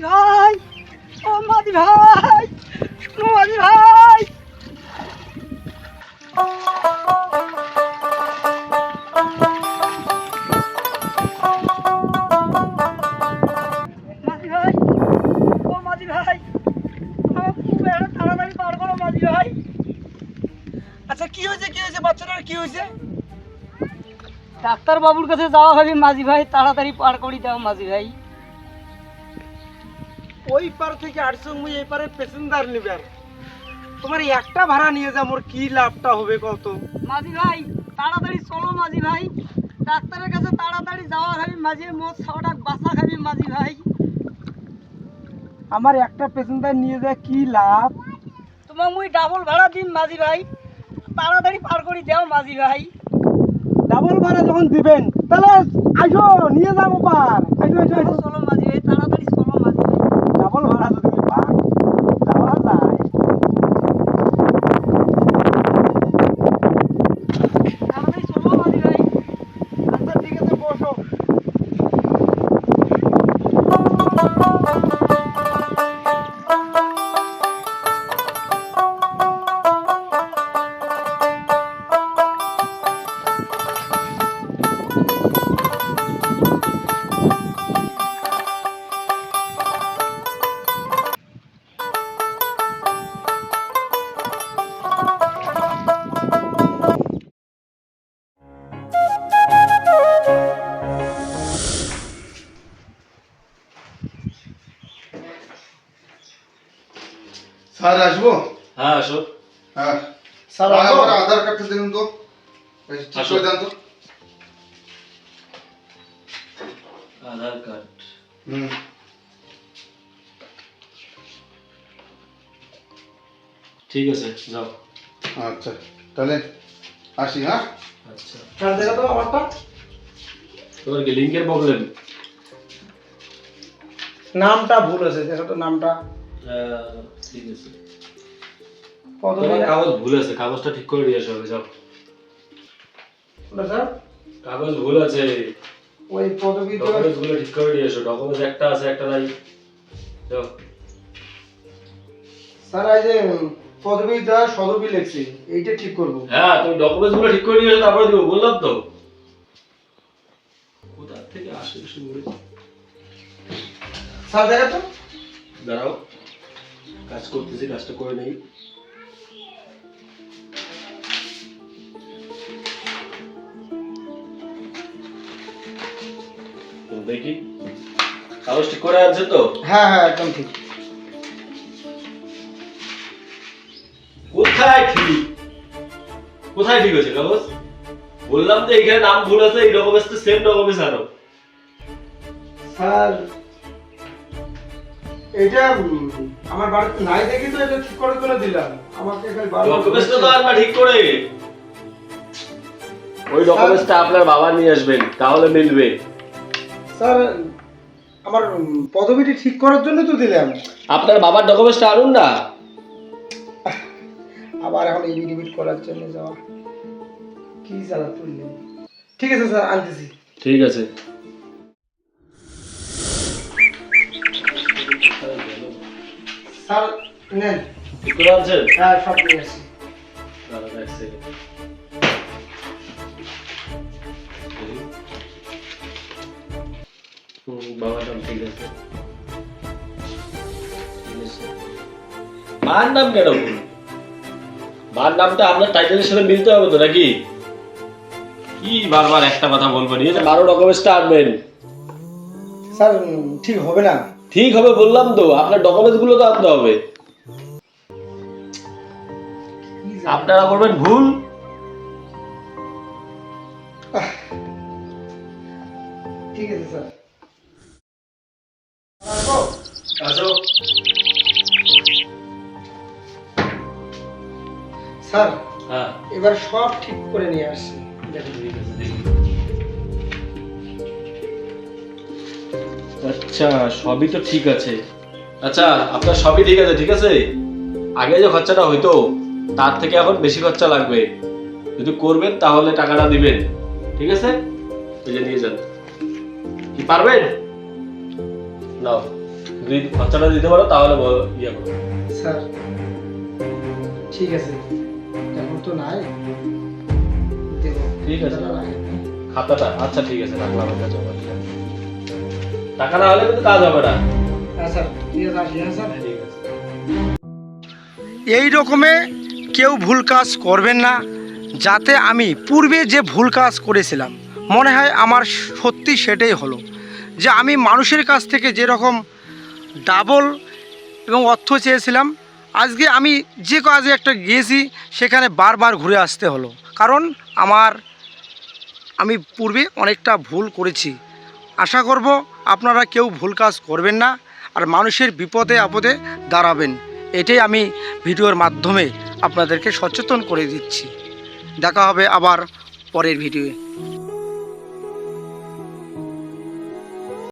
ভাই, ও মাদি ভাই, ও মাদি ভাই। মাদি ভাই, ও মাদি ভাই, আমার খুব একটা তাড়াতাড়ি পার করো মাদি ভাই। আচ্ছা কি হয়েছে বাচ্চাটার কি হয়েছে? ডাক্তার বাবুর কাছে যাওয়া হবে মাঝি ভাই, তাড়াতাড়ি পার করে দাও মাঝি ভাই। ওই পার থেকে আসছো মুই এই পারে প্যাসেঞ্জার নিবার, তোমার একটা ভাড়া নিয়ে যা মোর কি লাভটা হবে কত? মাঝি ভাই তাড়াতাড়ি চলো মাঝি ভাই, ডাক্তারের কাছে তাড়াতাড়ি যাওয়া হবে মাঝি, মোট 6 টাকা বাঁচা খাবি মাঝি ভাই। আমার একটা প্যাসেঞ্জার নিয়ে যা কি লাভ? তোমার মুই ডাবল ভাড়া দিন মাঝি ভাই, তাড়াতাড়ি পার করে দাও মাঝি ভাই। ডাবল ভাড়া যখন দিবেন তাহলে আসো নিয়ে যাবো পার, আসো আসো আসো। চলো মাঝি ভাই, তাড়াতাড়ি চলো মাঝি ভাই। ডাবল ভাড়া যদি পান যাওয়া যায়। তাড়াতাড়ি চলো মাঝি ভাই। আচ্ছা ঠিক আছে বসো। স্যার আসবো? হ্যাঁ আসো। হ্যাঁ স্যার স্যার আসবো? আমার আধার কার্ডটা দিন তো, এই ঠিক আসো। করে দেন তো। আধার কার্ড হুম ঠিক আছে, যাও। আচ্ছা তাহলে আসি। হ্যাঁ আচ্ছা, স্যার দেখো তো আমারটা। তোমার কি লিঙ্কের প্রবলেম? নামটা ভুল আছে, দেখো তো নামটা। ঠিক আছে, পদবী তোমার কাগজ ভুল আছে, কাগজটা ঠিক করে দিয়ে আসো আগে, যাও। না স্যার, কাগজ ভুল আছে, ওই পদবী তো ডকুমেন্টস গুলো ঠিক করে দিয়ে আসো। ডকুমেন্টস একটা আছে একটা নাই, যাও। স্যার এই যে পদবীটা সদবী লিখছি, এইটা ঠিক করব। হ্যাঁ তুমি ডকুমেন্টস গুলো ঠিক করে দিয়ে আসো, তারপরে দিব, বললাম তো। কোথা থেকে আসে শুরু? স্যার দেখো তো। দাঁড়াও, কাজ করতেছি, কাজটা করে নেই। দেখি কাগজ ঠিক করে আছে তো? হ্যাঁ হ্যাঁ একদম ঠিক। কোথায় ঠিক, কোথায় ঠিক আছে কাগজ? বললাম যে এখানে নাম ভুল আছে, এই ডকুমেন্টস তো সেম ডকুমেন্টস আনো। স্যার এটা আমার বাড়িতে নাই দেখি তো, এটা ঠিক করার জন্য দিলাম। আমাকে এখানে ডকুমেন্টসটা তো আনবা ঠিক করে। ওই ডকুমেন্টসটা আপনার বাবা নিয়ে আসবেন, তাহলে মিলবে। স্যার আমার পদবিটি ঠিক করার জন্য তো দিলাম। আপনার বাবার ডকুমেন্টসটা আনুন না। আবার এখন এডিট করার জন্য যাওয়া, কি জ্বালা তুললেন। ঠিক আছে স্যার, আনতেছি। ঠিক আছে। স্যার নেন। ঠিক করে আনছেন? হ্যাঁ সব নিয়ে আসছি। দাঁড়ান এক সেকেন্ড। বাবার নাম ঠিক আছে। মার নাম কেন ভুল? মার নামটা আপনার টাইটেলের সাথে মিলতে হবে তো নাকি? কি বারবার একটা কথা বলবেন, এই যে 12 ডকুমেন্টসটা আনবেন। স্যার ঠিক হবে না। ঠিক হবে বললাম তো, আপনার ডকুমেন্টস গুলো তো আনতে হবে। আপনারা করবেন ভুল। ঠিক আছে স্যার। আসো। স্যার হ্যাঁ এবার সব ঠিক করে নিয়ে আসছি। ঠিক আছে, দেখি। আচ্ছা, সবই তো ঠিক আছে। আচ্ছা, আপনার সবই ঠিক আছে, ঠিক আছে। আগে যে খরচাটা হইতো তার থেকে এখন বেশি খরচা লাগবে। যদি করবেন তাহলে টাকাটা দিবেন, ঠিক আছে? এই যে নিয়ে যান। কি পারবেন? নাও, যদি খরচাটা দিতে পারো তাহলে ইয়ে করো। স্যার ঠিক আছে, এখন তো নাই, দেবো। ঠিক আছে। টাকাটা রাখেন। খাতাটা আচ্ছা ঠিক আছে, রাখলাম এটা জমা দিলাম। টাকা না হলে কিন্তু কাজ হবে না। হ্যাঁ স্যার, ঠিক আছে, আসি। হ্যাঁ স্যার। ঠিক আছে। এই রকমে কেউ ভুল কাজ করবেন না, যাতে আমি পূর্বে যে ভুল কাজ করেছিলাম মনে হয় আমার সত্যি সেটাই হলো, যে আমি মানুষের কাছ থেকে যেরকম ডাবল এবং অর্থ চেয়েছিলাম, আজকে আমি যে কাজে একটা গিয়েছি সেখানে বারবার ঘুরে আসতে হলো, কারণ আমি পূর্বে অনেকটা ভুল করেছি। আশা করব আপনারা কেউ ভুল কাজ করবেন না আর মানুষের বিপদে আপদে দাঁড়াবেন, এটাই আমি ভিডিওর মাধ্যমে আপনাদেরকে সচেতন করে দিচ্ছি। দেখা হবে আবার পরের ভিডিওয়ে।